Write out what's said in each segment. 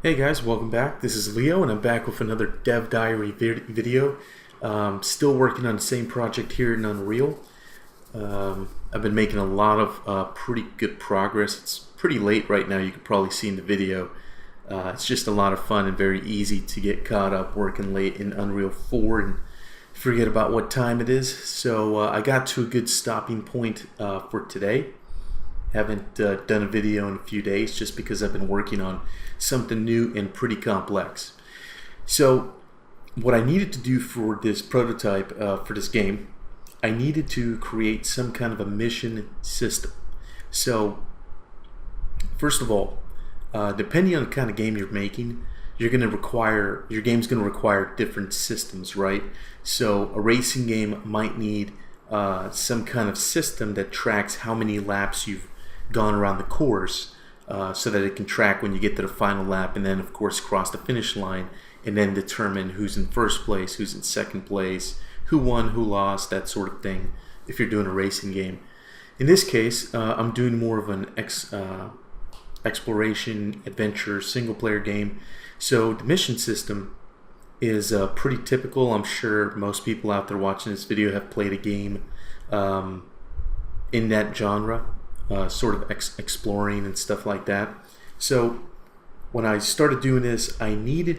Hey guys, welcome back. This is Leo and I'm back with another Dev Diary video. Still working on the same project here in Unreal. I've been making a lot of pretty good progress. It's pretty late right now, you can probably see in the video. It's just a lot of fun and very easy to get caught up working late in Unreal 4 and forget about what time it is. So I got to a good stopping point for today. Haven't done a video in a few days just because I've been working on something new and pretty complex. So what I needed to do for this prototype for this game, I needed to create some kind of a mission system. So first of all, depending on the kind of game you're making, your game's going to require different systems, right? So a racing game might need some kind of system that tracks how many laps you've gone around the course, so that it can track when you get to the final lap, and then of course cross the finish line and then determine who's in first place, who's in second place, who won, who lost, that sort of thing, if you're doing a racing game. In this case, I'm doing more of an exploration, adventure, single player game. So the mission system is pretty typical. I'm sure most people out there watching this video have played a game in that genre. Sort of exploring and stuff like that. So when I started doing this, I needed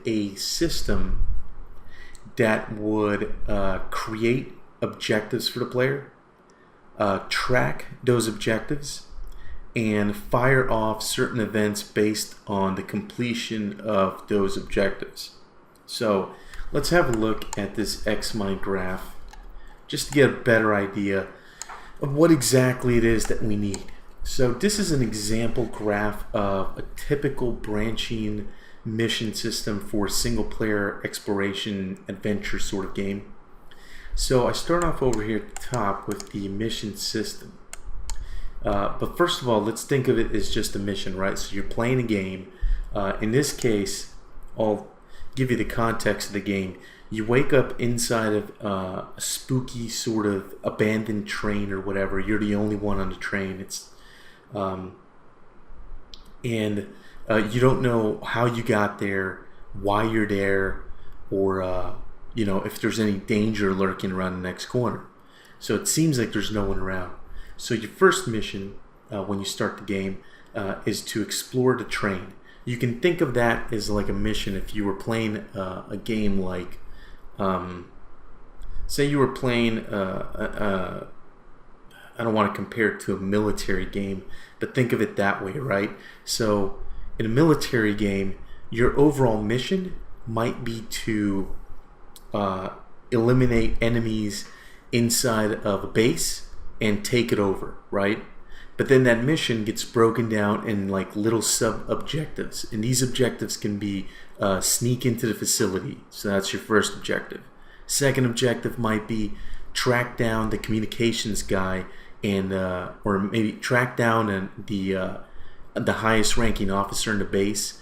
a system that would create objectives for the player, track those objectives, and fire off certain events based on the completion of those objectives. So let's have a look at this XMind graph just to get a better idea of what exactly it is that we need. So this is an example graph of a typical branching mission system for single player exploration adventure sort of game. So I start off over here at the top with the mission system. But first of all, let's think of it as just a mission, right? So you're playing a game. In this case, I'll give you the context of the game. You wake up inside of a spooky sort of abandoned train or whatever. You're the only one on the train. It's and you don't know how you got there, why you're there, or you know, if there's any danger lurking around the next corner. So it seems like there's no one around. So your first mission when you start the game is to explore the train. You can think of that as like a mission if you were playing a game like say you were playing I don't want to compare it to a military game, but think of it that way, right? So in a military game, your overall mission might be to eliminate enemies inside of a base and take it over, right? But then that mission gets broken down in like little sub-objectives, and these objectives can be sneak into the facility, so that's your first objective. Second objective might be track down the communications guy, and or maybe track down the highest ranking officer in the base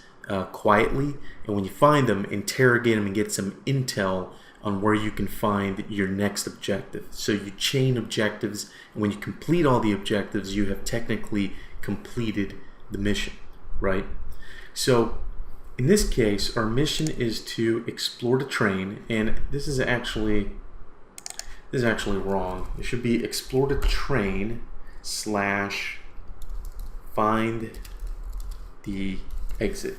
quietly, and when you find them, interrogate them and get some intel on where you can find your next objective. So you chain objectives, and when you complete all the objectives, you have technically completed the mission, right? So in this case, our mission is to explore the train, and this is actually wrong. It should be explore the train / find the exit,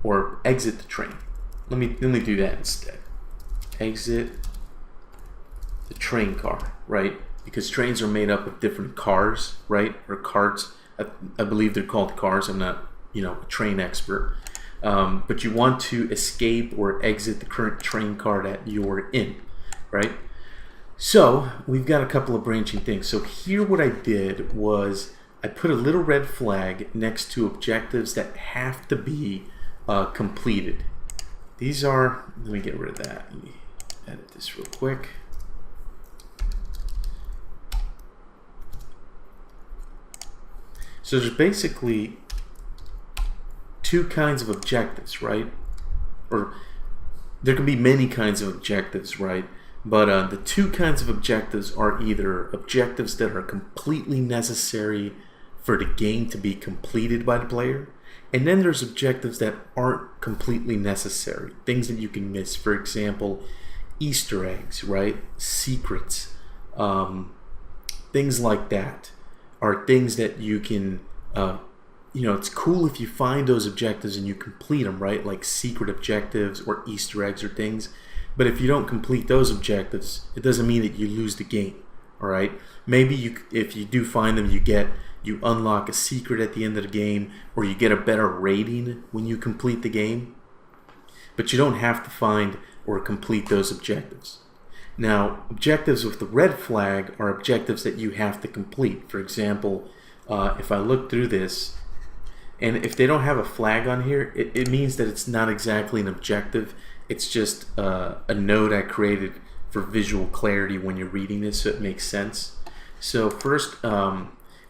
or exit the train. Let me do that instead. Exit the train car, right? Because trains are made up of different cars, right? Or carts. I believe they're called cars. I'm not, a train expert. But you want to escape or exit the current train car that you're in, right? So we've got a couple of branching things. So here what I did was I put a little red flag next to objectives that have to be completed. These are, let me get rid of that. Let me edit this real quick. So there's basically two kinds of objectives, right? Or there can be many kinds of objectives, right? But the two kinds of objectives are either objectives that are completely necessary for the game to be completed by the player, And then there's objectives that aren't completely necessary, things that you can miss. For example, Easter eggs, right? Secrets, things like that are things that you can, it's cool if you find those objectives and you complete them, right? Like secret objectives or Easter eggs or things. But if you don't complete those objectives, it doesn't mean that you lose the game, all right? Maybe if you do find them, you unlock a secret at the end of the game, or you get a better rating when you complete the game. But you don't have to find or complete those objectives. Now, objectives with the red flag are objectives that you have to complete. For example, if I look through this, and if they don't have a flag on here, it means that it's not exactly an objective. It's just a node I created for visual clarity when you're reading this, so it makes sense. So first,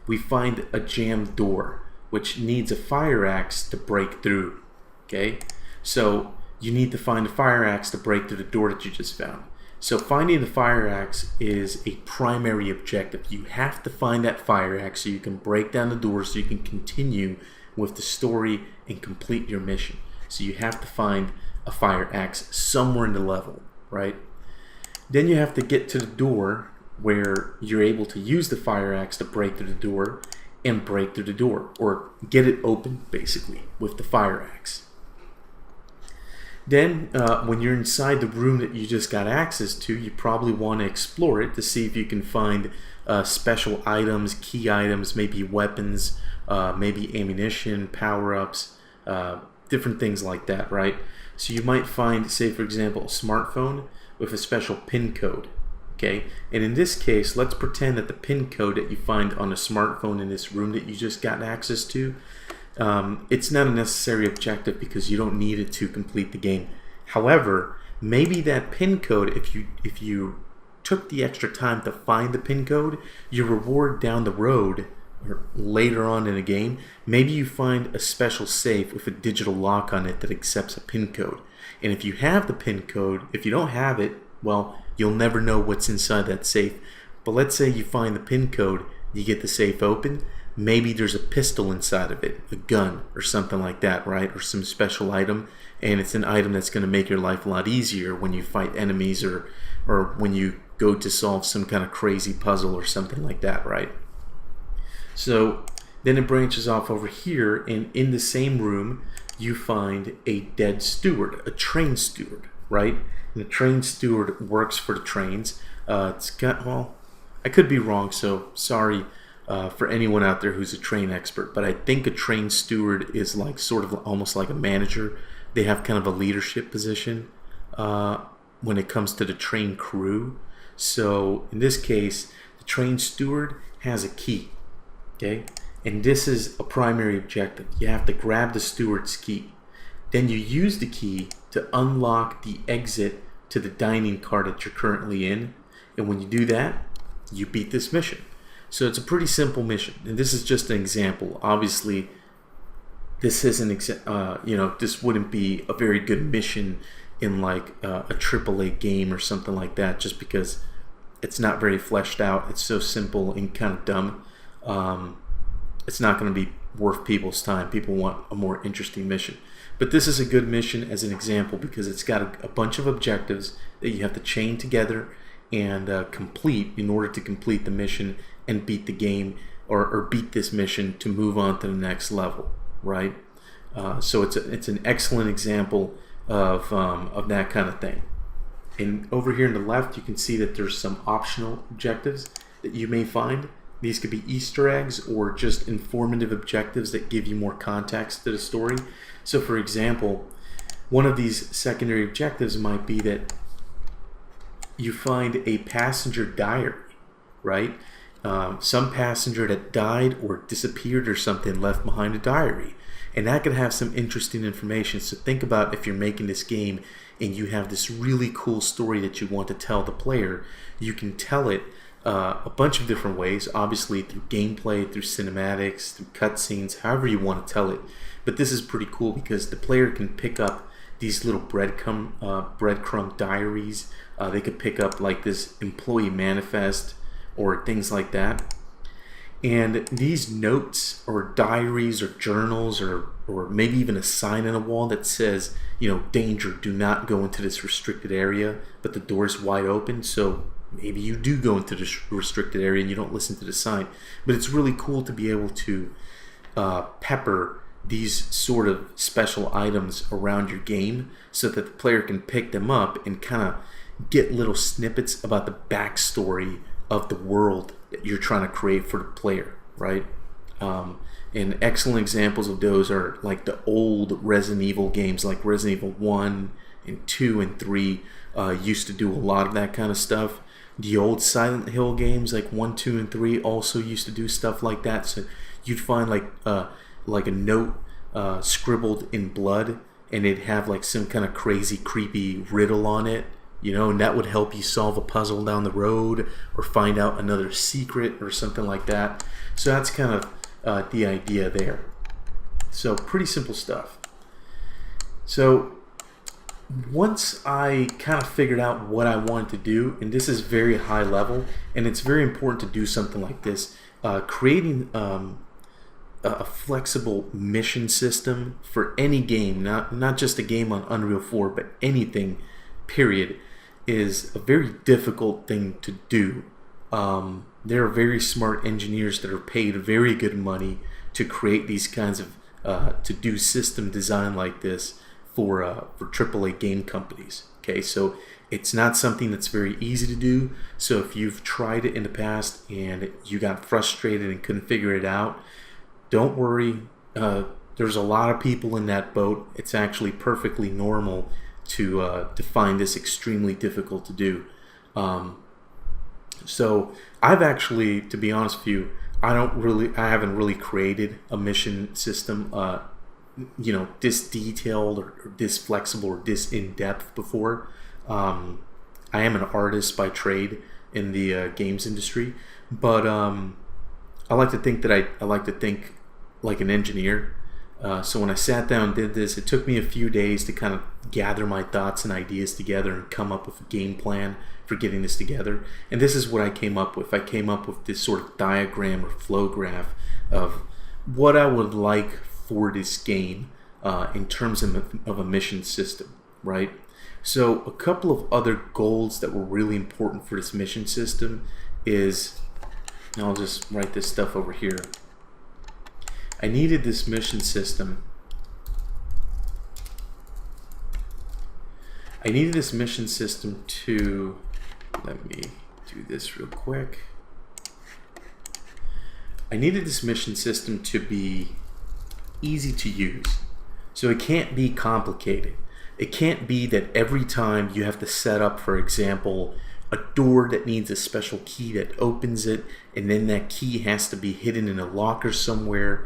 we find a jammed door, which needs a fire axe to break through. Okay, so you need to find a fire axe to break through the door that you just found. So finding the fire axe is a primary objective. You have to find that fire axe so you can break down the door, so you can continue with the story and complete your mission. So you have to find a fire axe somewhere in the level, right? Then you have to get to the door where you're able to use the fire axe to break through the door and break through the door, or get it open basically with the fire axe. Then when you're inside the room that you just got access to, you probably want to explore it to see if you can find special items, key items, maybe weapons, maybe ammunition, power-ups, different things like that, right? So you might find, say for example, a smartphone with a special PIN code. Okay, and in this case, let's pretend that the PIN code that you find on a smartphone in this room that you just got access to, it's not a necessary objective because you don't need it to complete the game. However, maybe that PIN code, if you took the extra time to find the PIN code, your reward down the road or later on in a game, maybe you find a special safe with a digital lock on it that accepts a PIN code. And if you have the PIN code, if you don't have it, well, you'll never know what's inside that safe. But let's say you find the PIN code, you get the safe open, maybe there's a pistol inside of it, a gun or something like that, right? Or some special item, and it's an item that's going to make your life a lot easier when you fight enemies or when you go to solve some kind of crazy puzzle or something like that, right? So then it branches off over here, and in the same room you find a dead steward, a train steward, right? And the train steward works for the trains. It's got, well, I could be wrong, so sorry for anyone out there who's a train expert, but I think a train steward is like sort of almost like a manager. They have kind of a leadership position when it comes to the train crew. So in this case, the train steward has a key, okay? And this is a primary objective. You have to grab the steward's key. Then you use the key to unlock the exit to the dining car that you're currently in. And when you do that, you beat this mission. So it's a pretty simple mission. And this is just an example. Obviously, this isn't, this wouldn't be a very good mission in like a AAA game or something like that, just because it's not very fleshed out. It's so simple and kind of dumb. It's not going to be worth people's time. People want a more interesting mission. But this is a good mission as an example because it's got a bunch of objectives that you have to chain together and complete in order to complete the mission and beat the game or beat this mission to move on to the next level, right? So it's an excellent example of that kind of thing. And over here on the left, you can see that there's some optional objectives that you may find. These could be Easter eggs or just informative objectives that give you more context to the story. So for example, one of these secondary objectives might be that you find a passenger diary, right? Some passenger that died or disappeared or something left behind a diary. And that could have some interesting information. So think about if you're making this game and you have this really cool story that you want to tell the player, you can tell it a bunch of different ways, obviously through gameplay, through cinematics, through cutscenes, however you want to tell it. But this is pretty cool because the player can pick up these little breadcrumb diaries. They could pick up like this employee manifest or things like that. And these notes or diaries or journals or maybe even a sign on a wall that says, you know, danger, do not go into this restricted area, but the door's wide open. So maybe you do go into the restricted area and you don't listen to the sign. But it's really cool to be able to pepper these sort of special items around your game so that the player can pick them up and kind of get little snippets about the backstory of the world that you're trying to create for the player, right? And excellent examples of those are like the old Resident Evil games, like Resident Evil 1 and 2 and 3 used to do a lot of that kind of stuff. The old Silent Hill games like 1, 2, and 3 also used to do stuff like that. So you'd find like a note scribbled in blood, and it'd have like some kind of crazy, creepy riddle on it, you know, and that would help you solve a puzzle down the road or find out another secret or something like that. So that's kind of the idea there. So pretty simple stuff. So once I kind of figured out what I wanted to do, and this is very high level, and it's very important to do something like this, creating a flexible mission system for any game, not just a game on Unreal 4, but anything, period, is a very difficult thing to do. There are very smart engineers that are paid very good money to create these kinds of, to do system design like this for AAA game companies. Okay, so it's not something that's very easy to do. So if you've tried it in the past and you got frustrated and couldn't figure it out, don't worry. There's a lot of people in that boat. It's actually perfectly normal to find this extremely difficult to do. So I've actually, to be honest with you, I haven't really created a mission system, you know, this detailed or this flexible or this in depth before. I am an artist by trade in the games industry, but I like to think that I like to think like an engineer. So when I sat down and did this, it took me a few days to kind of gather my thoughts and ideas together and come up with a game plan for getting this together. And this is what I came up with. I came up with this sort of diagram or flow graph of what I would like for this game in terms of a mission system, right? So a couple of other goals that were really important for this mission system is, and I'll just write this stuff over here. I needed this mission system. I needed this mission system to, let me do this real quick. I needed this mission system to be easy to use. So it can't be complicated. It can't be that every time you have to set up, for example, a door that needs a special key that opens it, and then that key has to be hidden in a locker somewhere,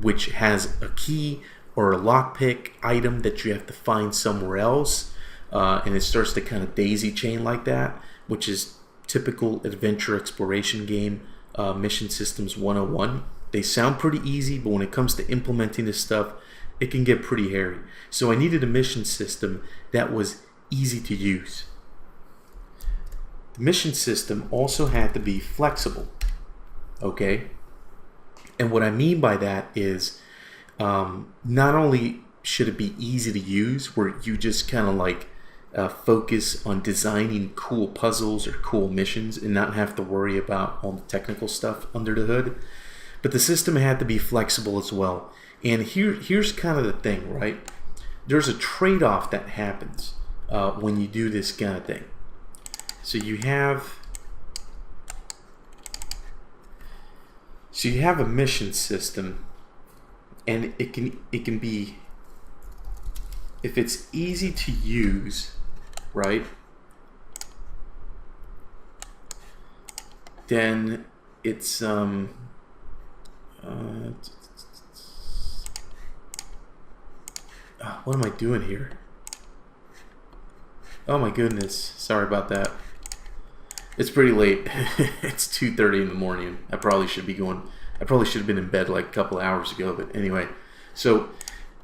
which has a key or a lockpick item that you have to find somewhere else, and it starts to kind of daisy chain like that, which is typical adventure exploration game mission systems 101. They sound pretty easy, but when it comes to implementing this stuff, it can get pretty hairy. So I needed a mission system that was easy to use. The mission system also had to be flexible, okay? And what I mean by that is not only should it be easy to use, where you just kind of like focus on designing cool puzzles or cool missions and not have to worry about all the technical stuff under the hood, but the system had to be flexible as well. And here's kind of the thing, right? There's a trade-off that happens when you do this kind of thing. So you have a mission system, and it can be, if it's easy to use, right? Then it's what am I doing here? Oh my goodness, sorry about that. It's pretty late. It's 2:30 in the morning. I probably should have been in bed like a couple of hours ago, but anyway. So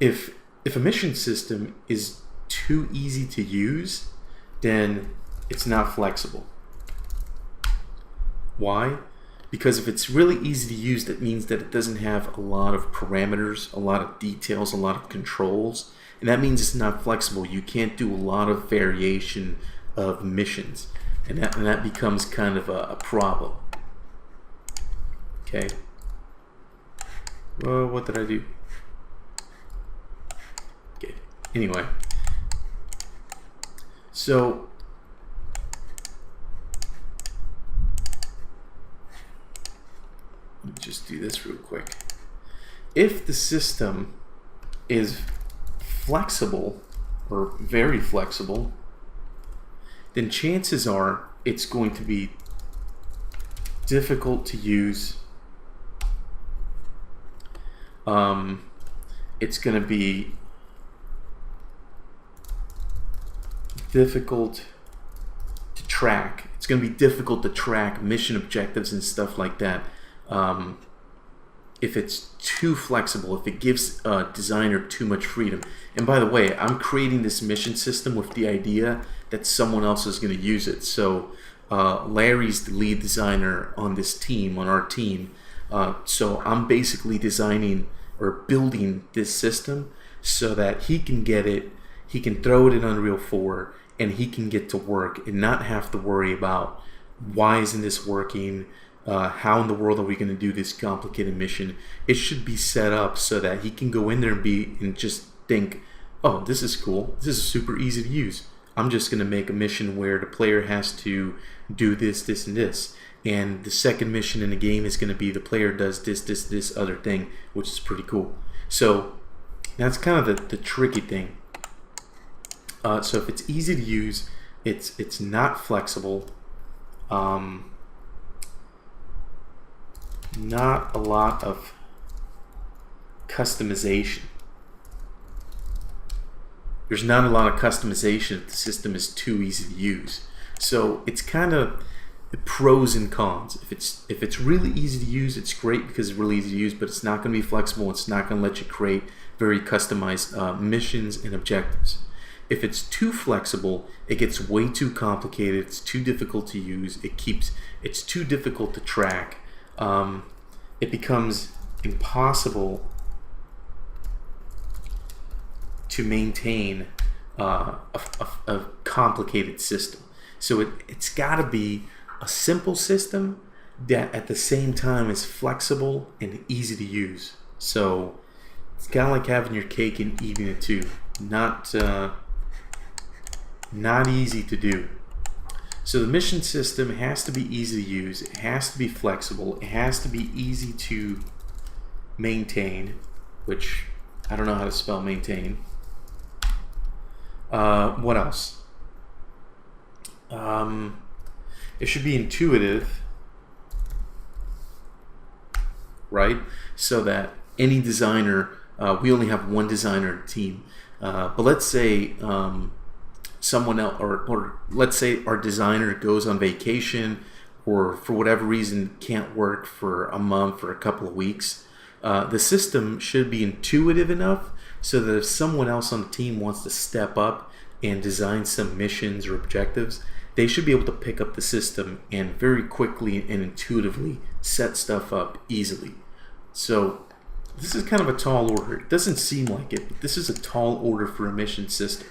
if a mission system is too easy to use, then it's not flexible. Why? Because if it's really easy to use, that means that it doesn't have a lot of parameters, a lot of details, a lot of controls, and that means it's not flexible. You can't do a lot of variation of missions, and that becomes kind of a problem. Okay. Well, what did I do? Okay. Anyway, so let me just do this real quick. If the system is flexible or very flexible, then chances are it's going to be difficult to use. It's going to be difficult to track. It's going to be difficult to track mission objectives and stuff like that. If it's too flexible, if it gives a designer too much freedom. And by the way, I'm creating this mission system with the idea that someone else is going to use it. So Larry's the lead designer on this team, on our team. So I'm basically designing or building this system so that he can get it, he can throw it in Unreal 4, and he can get to work and not have to worry about why isn't this working, how in the world are we going to do this complicated mission. It should be set up so that he can go in there and just think, oh, this is cool, this is super easy to use. I'm just going to make a mission where the player has to do this, this, and this. And the second mission in the game is going to be the player does this, this, this other thing, which is pretty cool. So that's kind of the tricky thing. So if it's easy to use, it's not flexible, not a lot of customization. There's not a lot of customization if the system is too easy to use. So it's kind of the pros and cons. If it's really easy to use, it's great because it's really easy to use, but it's not going to be flexible. It's not going to let you create very customized missions and objectives. If it's too flexible, it gets way too complicated. It's too difficult to use. It's too difficult to track. It becomes impossible to maintain a complicated system. So it's got to be a simple system that at the same time is flexible and easy to use. So it's kind of like having your cake and eating it too. Not easy to do. So the mission system has to be easy to use. It has to be flexible. It has to be easy to maintain, which I don't know how to spell maintain. What else? It should be intuitive, right? So that any designer, we only have one designer in the team, but let's say someone else, or let's say our designer goes on vacation or for whatever reason can't work for a month or a couple of weeks. The system should be intuitive enough so that if someone else on the team wants to step up and design some missions or objectives, they should be able to pick up the system and very quickly and intuitively set stuff up easily. So this is kind of a tall order. It doesn't seem like it, but this is a tall order for a mission system.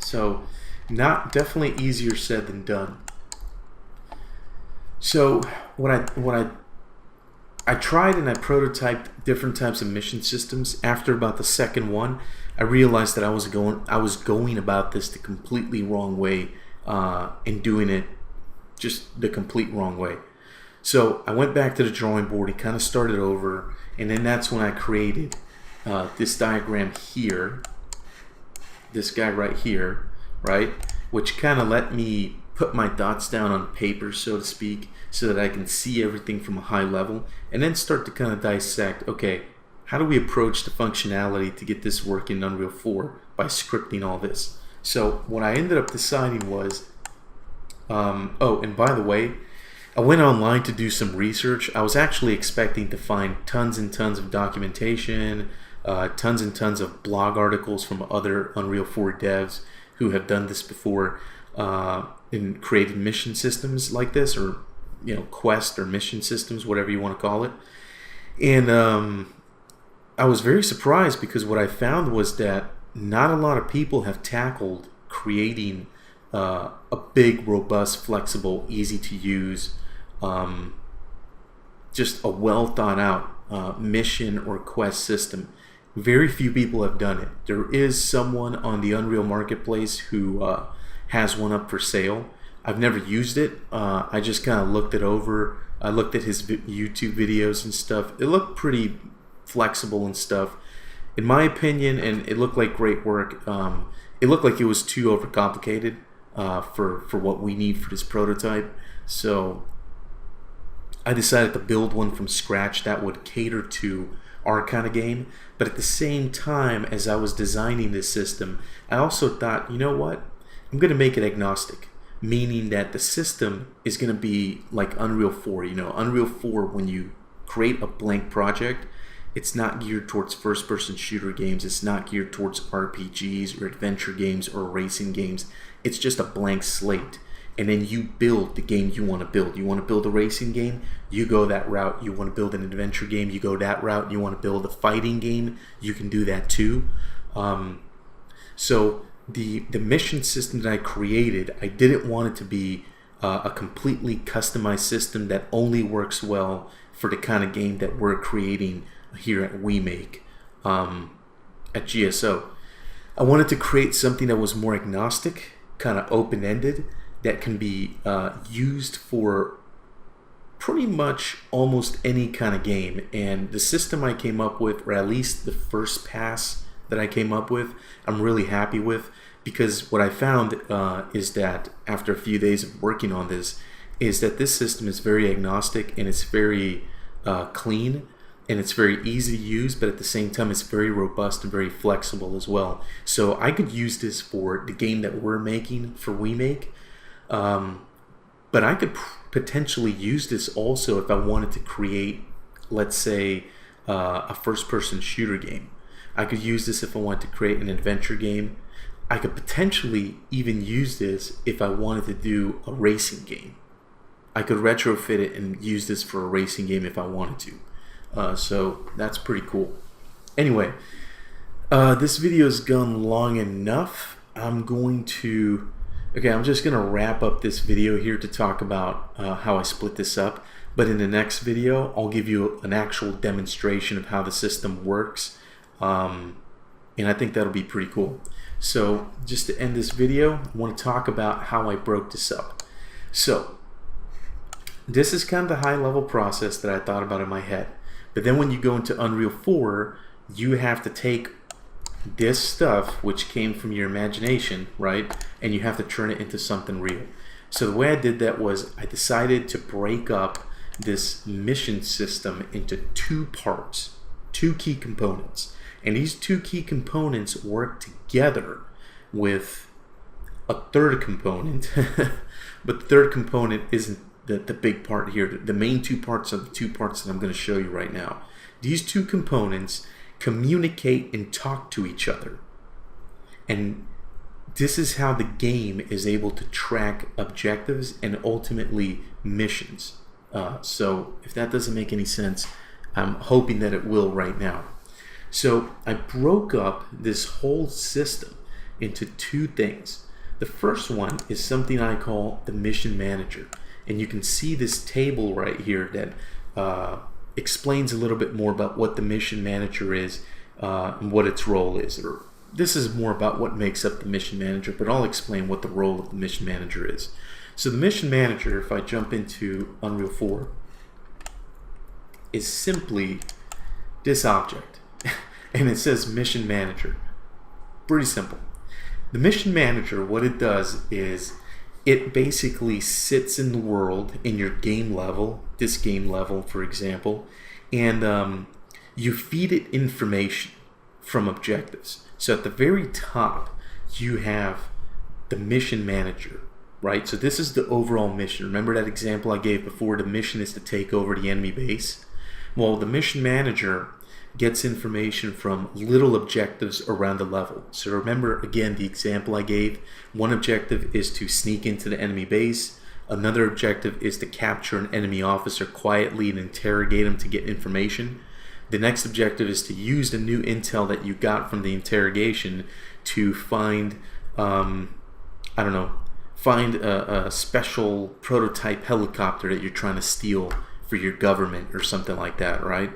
So definitely easier said than done. So what I tried and I prototyped different types of mission systems. After about the second one, I realized that I was going about this the completely wrong way and doing it just the complete wrong way. So I went back to the drawing board and kind of started over, and then that's when I created this diagram here, this guy right here, right, which kind of let me put my dots down on paper, so to speak, so that I can see everything from a high level, and then start to kind of dissect, okay, how do we approach the functionality to get this working in Unreal 4 by scripting all this? So what I ended up deciding was, oh, and by the way, I went online to do some research. I was actually expecting to find tons and tons of documentation, tons and tons of blog articles from other Unreal 4 devs who have done this before and created mission systems like this, or quest or mission systems, whatever you want to call it. And I was very surprised because what I found was that not a lot of people have tackled creating a big, robust, flexible, easy to use, just a well thought out mission or quest system. Very few people have done it. There is someone on the Unreal Marketplace who has one up for sale. I've never used it. I just kind of looked it over. I looked at his YouTube videos and stuff. It looked pretty flexible and stuff. In my opinion, and it looked like great work. It looked like it was too overcomplicated for what we need for this prototype. So I decided to build one from scratch that would cater to our kind of game. But at the same time, as I was designing this system, I also thought, you know what? I'm going to make it agnostic, meaning that the system is going to be like Unreal 4. Unreal 4, when you create a blank project, it's not geared towards first-person shooter games. It's not geared towards RPGs or adventure games or racing games. It's just a blank slate. And then you build the game you want to build. You want to build a racing game, you go that route. You want to build an adventure game, you go that route. You want to build a fighting game, you can do that too. So the mission system that I created, I didn't want it to be a completely customized system that only works well for the kind of game that we're creating here at WeMake at GSO. I wanted to create something that was more agnostic, kind of open-ended, that can be used for pretty much almost any kind of game. And the system I came up with, or at least the first pass that I came up with, I'm really happy with, because what I found is that after a few days of working on this, is that this system is very agnostic and it's very clean and it's very easy to use, but at the same time it's very robust and very flexible as well. So I could use this for the game that we're making for WeMake. But I could potentially use this also if I wanted to create, let's say, a first-person shooter game. I could use this if I wanted to create an adventure game. I could potentially even use this if I wanted to do a racing game. I could retrofit it and use this for a racing game if I wanted to. So that's pretty cool. Anyway, this video has gone long enough. I'm just going to wrap up this video here to talk about how I split this up. But in the next video, I'll give you an actual demonstration of how the system works. And I think that'll be pretty cool. So just to end this video, I want to talk about how I broke this up. So this is kind of the high level process that I thought about in my head. But then when you go into Unreal 4, you have to take this stuff which came from your imagination, right? And you have to turn it into something real. So the way I did that was I decided to break up this mission system into two parts, two key components. And these two key components work together with a third component. But the third component isn't the big part here. The main two parts are the two parts that I'm going to show you right now. These two components communicate and talk to each other. And this is how the game is able to track objectives and ultimately missions. So if that doesn't make any sense, I'm hoping that it will right now. So I broke up this whole system into two things. The first one is something I call the mission manager. And you can see this table right here that explains a little bit more about what the mission manager is and what its role is. This is more about what makes up the mission manager, but I'll explain what the role of the mission manager is. So the mission manager, if I jump into Unreal 4, is simply this object. And it says mission manager. Pretty simple. The mission manager, what it does is it basically sits in the world in your game level, this game level, for example, and you feed it information from objectives. So at the very top, you have the mission manager, right? So this is the overall mission. Remember that example I gave before? The mission is to take over the enemy base. Well, the mission manager gets information from little objectives around the level. So remember, again, the example I gave. One objective is to sneak into the enemy base. Another objective is to capture an enemy officer quietly and interrogate him to get information. The next objective is to use the new intel that you got from the interrogation to find, find a special prototype helicopter that you're trying to steal for your government or something like that, right?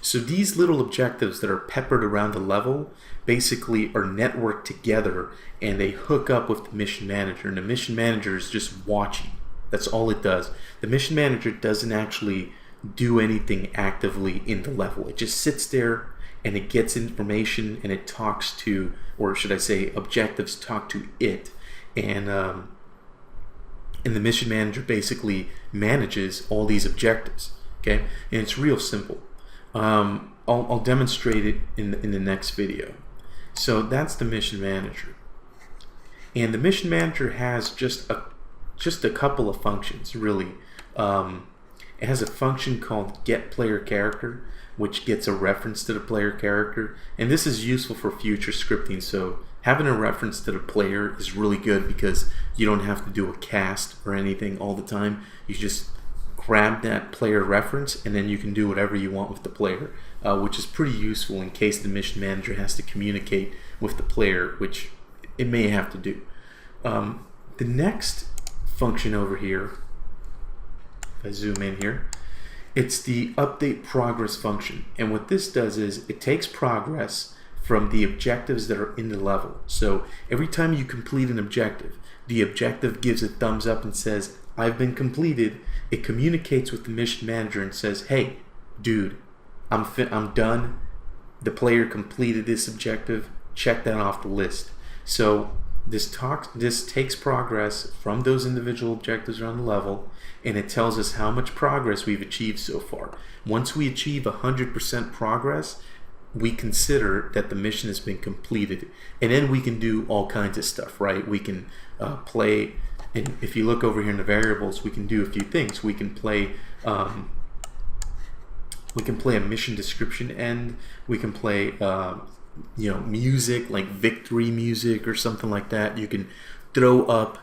So these little objectives that are peppered around the level basically are networked together, and they hook up with the mission manager, and the mission manager is just watching. That's all it does. The mission manager doesn't actually do anything actively in the level. It just sits there and it gets information, and it talks to, or should I say, objectives talk to it, and the mission manager basically manages all these objectives. Okay, and it's real simple. I'll demonstrate it in the next video. So that's the mission manager, and the mission manager has just a couple of functions really. It has a function called get player character, which gets a reference to the player character, and this is useful for future scripting. So having a reference to the player is really good because you don't have to do a cast or anything all the time. You just grab that player reference, and then you can do whatever you want with the player, which is pretty useful in case the mission manager has to communicate with the player, which it may have to do. The next function over here, if I zoom in here, it's the update progress function, and what this does is it takes progress from the objectives that are in the level. So every time you complete an objective, the objective gives a thumbs up and says, I've been completed. It communicates with the mission manager and says, hey, dude, I'm done. The player completed this objective. Check that off the list. So this takes progress from those individual objectives around the level, and it tells us how much progress we've achieved so far. Once we achieve 100% progress, we consider that the mission has been completed, and then we can do all kinds of stuff, right? We can play, and if you look over here in the variables, we can do a few things. We can play a mission description end. We can play music, like victory music or something like that. You can throw up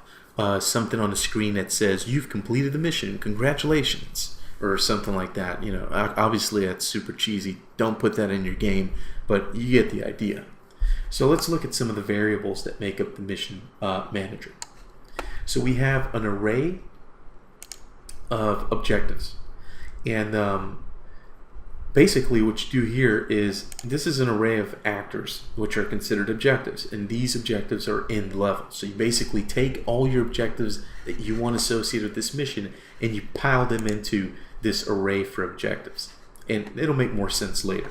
something on the screen that says you've completed the mission, congratulations, or something like that. Obviously that's super cheesy. Don't put that in your game, but you get the idea. So let's look at some of the variables that make up the mission manager. So we have an array of objectives, and basically what you do here is this is an array of actors which are considered objectives, and these objectives are in the level. So you basically take all your objectives that you want associated with this mission and you pile them into this array for objectives, and it'll make more sense later.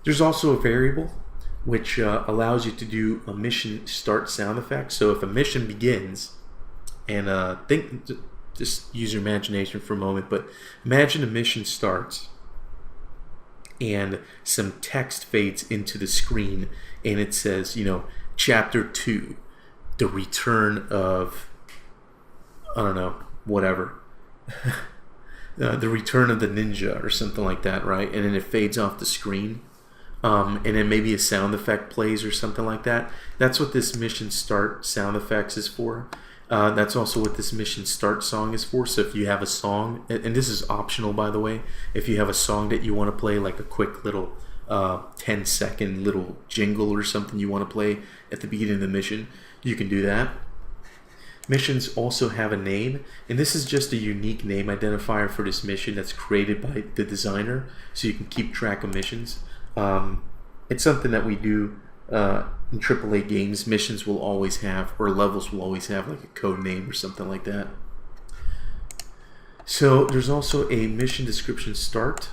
There's also a variable which allows you to do a mission start sound effect. So if a mission begins, and just use your imagination for a moment, but imagine a mission starts and some text fades into the screen, and it says, chapter 2, the return of, I don't know, whatever. The return of the ninja or something like that, right? And then it fades off the screen. And then maybe a sound effect plays or something like that. That's what this mission start sound effects is for. That's also what this mission start song is for. So if you have a song, and this is optional by the way, if you have a song that you want to play, like a quick little 10-second little jingle or something you want to play at the beginning of the mission, you can do that. Missions also have a name, and this is just a unique name identifier for this mission that's created by the designer, so you can keep track of missions. It's something that we do in AAA games. Missions will always have, or levels will always have, like a code name or something like that. So there's also a mission description start,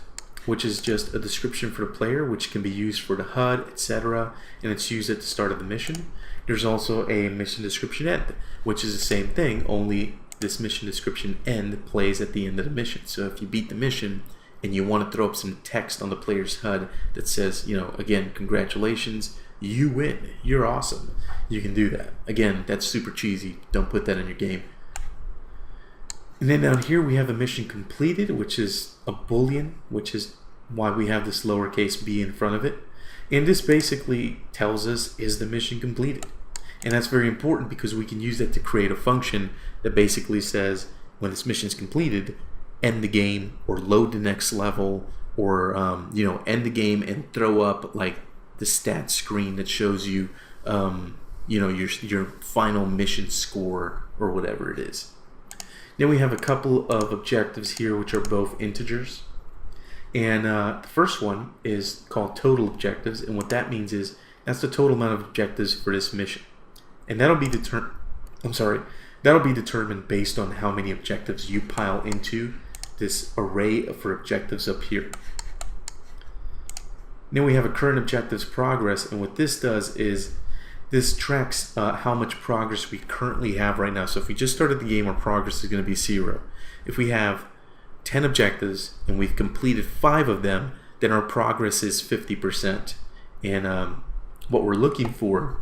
which is just a description for the player, which can be used for the HUD, etc., and it's used at the start of the mission. There's also a mission description end, which is the same thing, only this mission description end plays at the end of the mission. So if you beat the mission and you want to throw up some text on the player's HUD that says, again, congratulations, you win, you're awesome, you can do that. Again, that's super cheesy. Don't put that in your game. And then down here we have a mission completed, which is a boolean, which is why we have this lowercase b in front of it. And this basically tells us, is the mission completed? And that's very important because we can use that to create a function that basically says when this mission is completed, end the game or load the next level, or end the game and throw up like the stat screen that shows you your final mission score or whatever it is. Then we have a couple of objectives here which are both integers, and the first one is called total objectives, and what that means is that's the total amount of objectives for this mission, and that'll be determined based on how many objectives you pile into this array for objectives up here. Then we have a current objectives progress, and what this does is this tracks how much progress we currently have right now. So if we just started the game, our progress is going to be 0. If we have 10 objectives and we've completed 5 of them, then our progress is 50%. And what we're looking for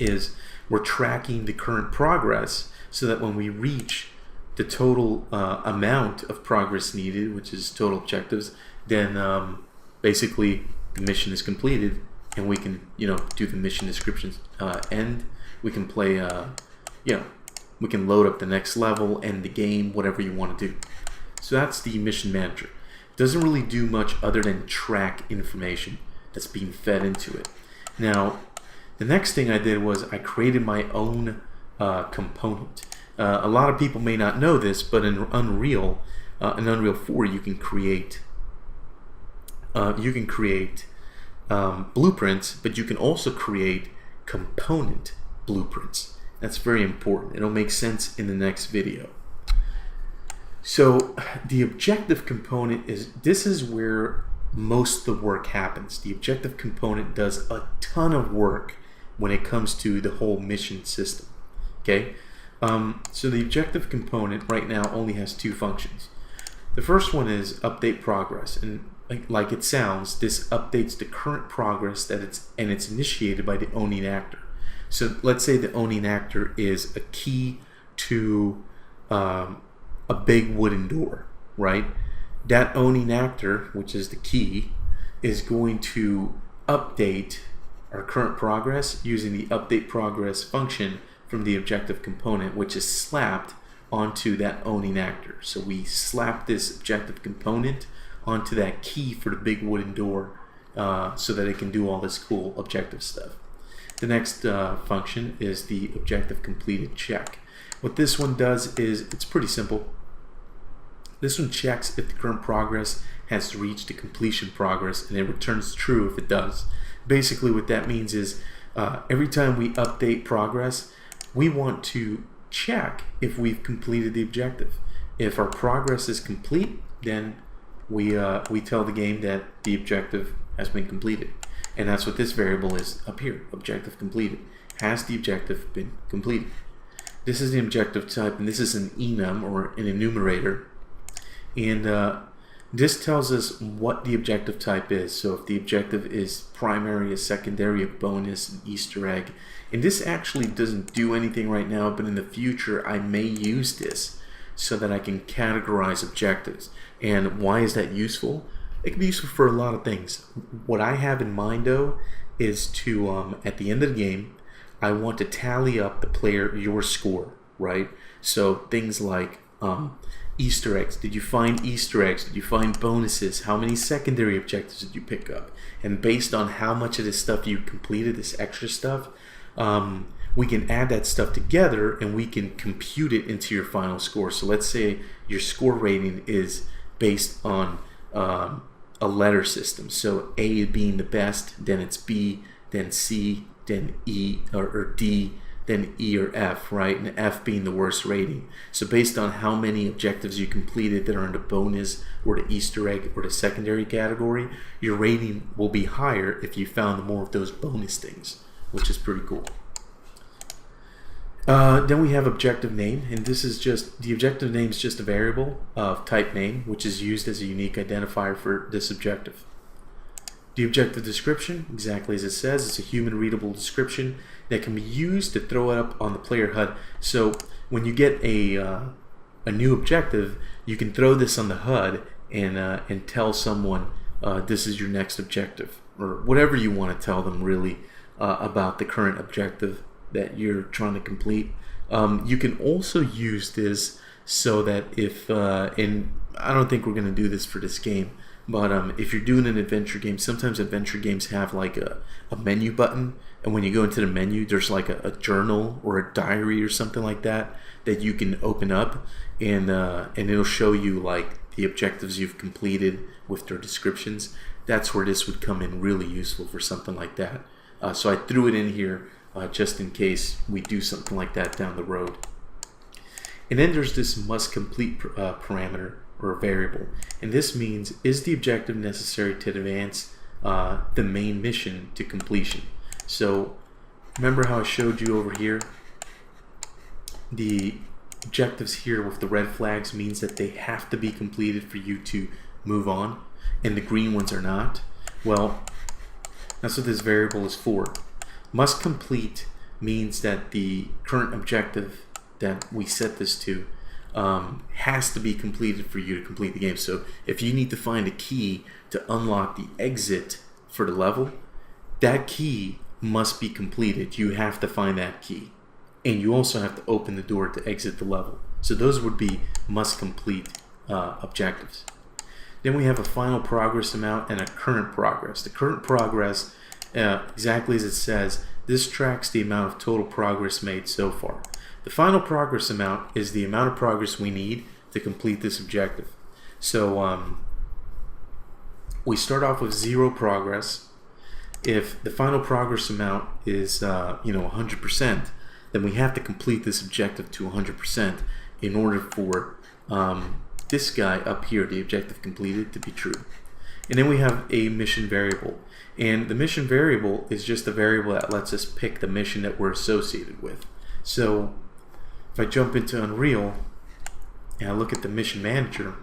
is we're tracking the current progress so that when we reach the total amount of progress needed, which is total objectives, then basically the mission is completed, and we can do the mission description end. We can play we can load up the next level, end the game, whatever you want to do. So that's the mission manager. It doesn't really do much other than track information that's being fed into it. Now the next thing I did was I created my own component. A lot of people may not know this, but in Unreal 4 you can create blueprints, but you can also create component blueprints. That's very important. It'll make sense in the next video. So the objective component this is where most of the work happens. The objective component does a ton of work when it comes to the whole mission system. Okay, so the objective component right now only has 2 functions. The first one is update progress, and like it sounds, this updates the current progress it's initiated by the owning actor. So let's say the owning actor is a key to a big wooden door, right? That owning actor, which is the key, is going to update our current progress using the update progress function from the objective component, which is slapped onto that owning actor. So we slap this objective component onto that key for the big wooden door so that it can do all this cool objective stuff. The next function is the objective completed check. What this one does is it's pretty simple. This one checks if the current progress has reached the completion progress, and it returns true if it does. Basically what that means is every time we update progress, we want to check if we've completed the objective. If our progress is complete, then we tell the game that the objective has been completed. And that's what this variable is up here, objective completed. Has the objective been completed? This is the objective type, and this is an enum, or an enumerator. And this tells us what the objective type is. So if the objective is primary, a secondary, a bonus, an Easter egg. And this actually doesn't do anything right now, but in the future I may use this so that I can categorize objectives. And why is that useful? It can be useful for a lot of things. What I have in mind though is to, at the end of the game, I want to tally up your score, right? So things like Easter eggs. Did you find Easter eggs? Did you find bonuses? How many secondary objectives did you pick up? And based on how much of this stuff you completed, this extra stuff, we can add that stuff together and we can compute it into your final score. So let's say your score rating is based on a letter system. So A being the best, then it's B, then C, then E, or D, then E or F, right? And F being the worst rating. So based on how many objectives you completed that are in the bonus or the Easter egg or the secondary category, your rating will be higher if you found more of those bonus things, which is pretty cool. Then we have objective name, and this is just, the objective name is just a variable of type name, which is used as a unique identifier for this objective. The objective description, exactly as it says, it's a human readable description that can be used to throw it up on the player HUD. So when you get a new objective, you can throw this on the HUD and tell someone this is your next objective, or whatever you want to tell them really about the current objective that you're trying to complete. You can also use this so that if, and I don't think we're going to do this for this game, but if you're doing an adventure game, sometimes adventure games have like a menu button, and when you go into the menu, there's like a journal or a diary or something like that that you can open up, and it'll show you like the objectives you've completed with their descriptions. That's where this would come in really useful for something like that. So I threw it in here just in case we do something like that down the road. And then there's this must complete parameter or variable, and this means, is the objective necessary to advance the main mission to completion? So remember how I showed you over here, the objectives here with the red flags means that they have to be completed for you to move on, and the green ones are not. Well, that's what this variable is for. Must complete means that the current objective that we set this to has to be completed for you to complete the game. So if you need to find a key to unlock the exit for the level, that key must be completed. You have to find that key, and you also have to open the door to exit the level. So those would be must complete objectives. Then we have a final progress amount and a current progress. The current progress, exactly as it says, this tracks the amount of total progress made so far. The final progress amount is the amount of progress we need to complete this objective. So we start off with 0 progress. If the final progress amount is 100%, then we have to complete this objective to 100% in order for this guy up here, the objective completed, to be true. And then we have a mission variable, and the mission variable is just a variable that lets us pick the mission that we're associated with. So if I jump into Unreal and I look at the mission manager,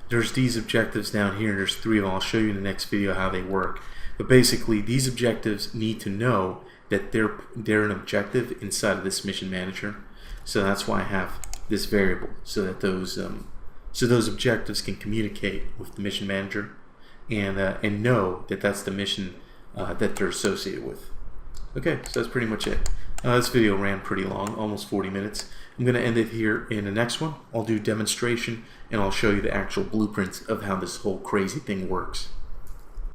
there's these objectives down here, and there's 3 of them. I'll show you in the next video how they work. But basically, these objectives need to know that they're an objective inside of this mission manager. So that's why I have this variable, so that those objectives can communicate with the mission manager and know that that's the mission that they're associated with. Okay, so that's pretty much it. This video ran pretty long, almost 40 minutes. I'm going to end it here in the next one. I'll do demonstration, and I'll show you the actual blueprint of how this whole crazy thing works.